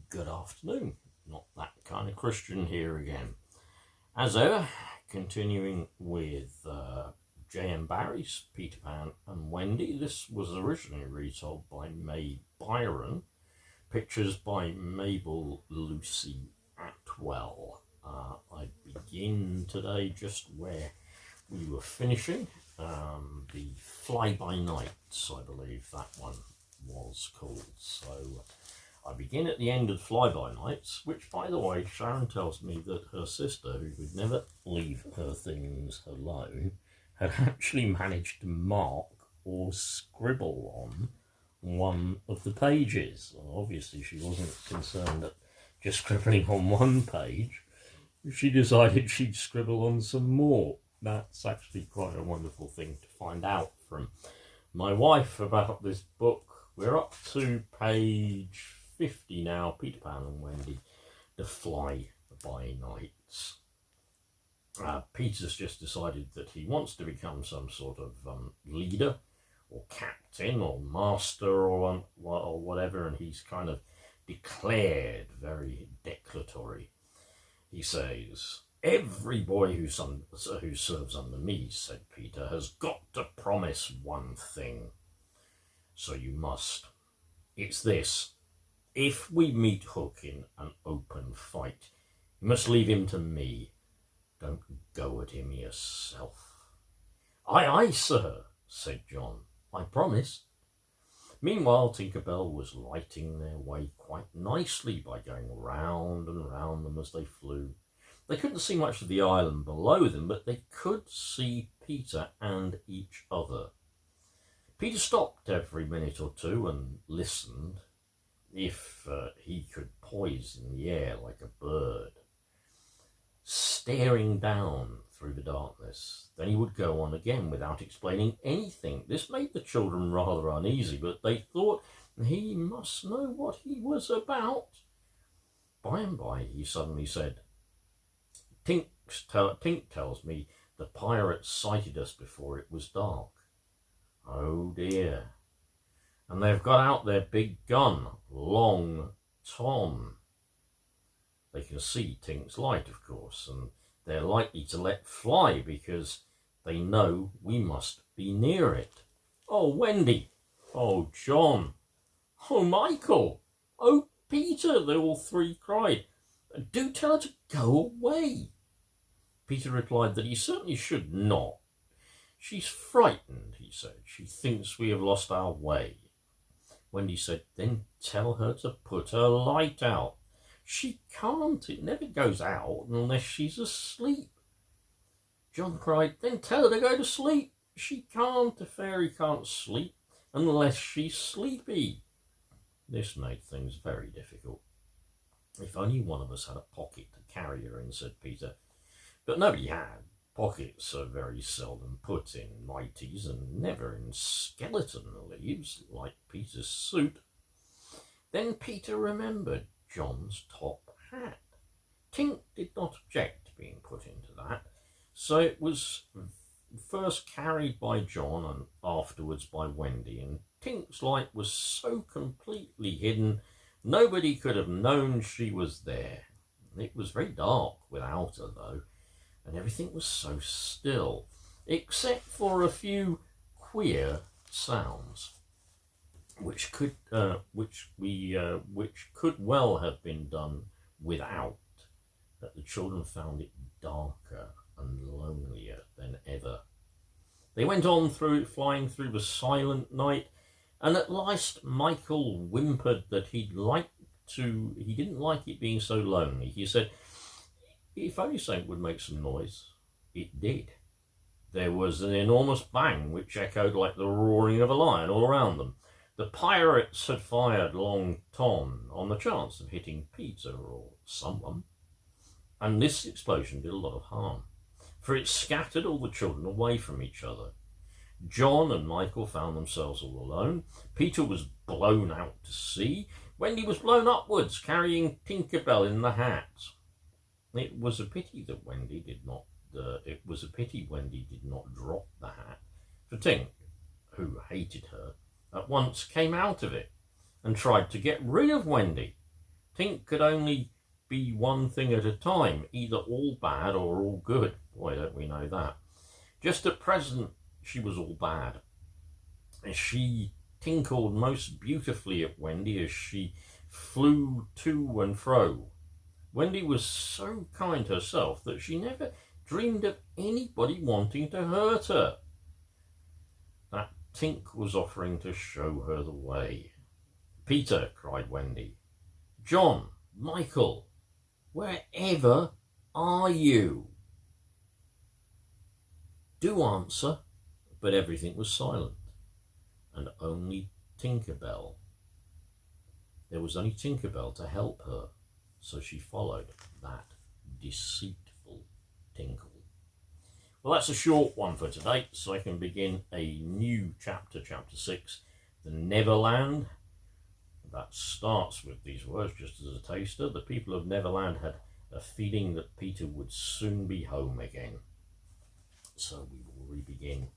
Good afternoon. Not that kind of Christian here again. As ever, continuing with J.M. Barrie's Peter Pan and Wendy. This was originally retold by May Byron. Pictures by Mabel Lucy Atwell. I begin today just where we were finishing. The Fly-by-Nights, I believe that one was called. So I begin at the end of Fly-by-Nights, which, by the way, Sharon tells me that her sister, who would never leave her things alone, had actually managed to mark or scribble on one of the pages. Well, obviously, she wasn't concerned at just scribbling on one page. She decided she'd scribble on some more. That's actually quite a wonderful thing to find out from my wife about this book. We're up to page 50 now, Peter Pan and Wendy, The Fly-by-Nights. Peter's just decided that he wants to become some sort of leader or captain or master or whatever, and he's kind of declared very declaratory. He says, "Every boy who serves under me," said Peter, "has got to promise one thing. So you must. It's this. If we meet Hook in an open fight, you must leave him to me. Don't go at him yourself." "Aye, aye, sir," said John. "I promise." Meanwhile, Tinker Bell was lighting their way quite nicely by going round and round them as they flew. They couldn't see much of the island below them, but they could see Peter and each other. Peter stopped every minute or two and listened, if he could poise in the air like a bird, staring down through the darkness. Then he would go on again without explaining anything. This made the children rather uneasy, but they thought he must know what he was about. By and by he suddenly said, Tink tells me the pirates sighted us before it was dark." "Oh dear. And they've got out their big gun, Long Tom." They can see Tink's light, of course, and they're likely to let fly because they know we must be near it. "Oh, Wendy! Oh, John! Oh, Michael! Oh, Peter!" they all three cried. "Do tell her to go away." Peter replied that he certainly should not. "She's frightened," he said. "She thinks we have lost our way." Wendy said, "Then tell her to put her light out." "She can't. It never goes out unless she's asleep." John cried, "Then tell her to go to sleep." "She can't. A fairy can't sleep unless she's sleepy." This made things very difficult. "If only one of us had a pocket to carry her in," said Peter. But nobody had. Pockets are very seldom put in nighties and never in skeleton leaves, like Peter's suit. Then Peter remembered John's top hat. Tink did not object to being put into that, so it was first carried by John and afterwards by Wendy, and Tink's light was so completely hidden nobody could have known she was there. It was very dark without her, though, and everything was so still, except for a few queer sounds, which could well have been done without. But the children found it darker and lonelier than ever. They went on flying through the silent night, and at last Michael whimpered that he didn't like it being so lonely. He said, if only something would make some noise. It did. There was an enormous bang which echoed like the roaring of a lion all around them. The pirates had fired Long Tom on the chance of hitting Peter or someone, and this explosion did a lot of harm, for it scattered all the children away from each other. John and Michael found themselves all alone. Peter was blown out to sea. Wendy was blown upwards, carrying Tinker Bell in the hat. It was a pity Wendy did not drop the hat, for Tink, who hated her, at once came out of it and tried to get rid of Wendy. Tink could only be one thing at a time, either all bad or all good. Boy, don't we know that. Just at present, she was all bad. She tinkled most beautifully at Wendy as she flew to and fro. Wendy was so kind herself that she never dreamed of anybody wanting to hurt her. That Tink was offering to show her the way. "Peter," cried Wendy. "John, Michael, wherever are you? Do answer." But everything was silent, and only Tinkerbell. There was only Tinkerbell to help her, so she followed that deceitful Tinkle. Well, that's a short one for today, so I can begin a new chapter, chapter 6, the Neverland. That starts with these words, just as a taster. The people of Neverland had a feeling that Peter would soon be home again. So we will re-begin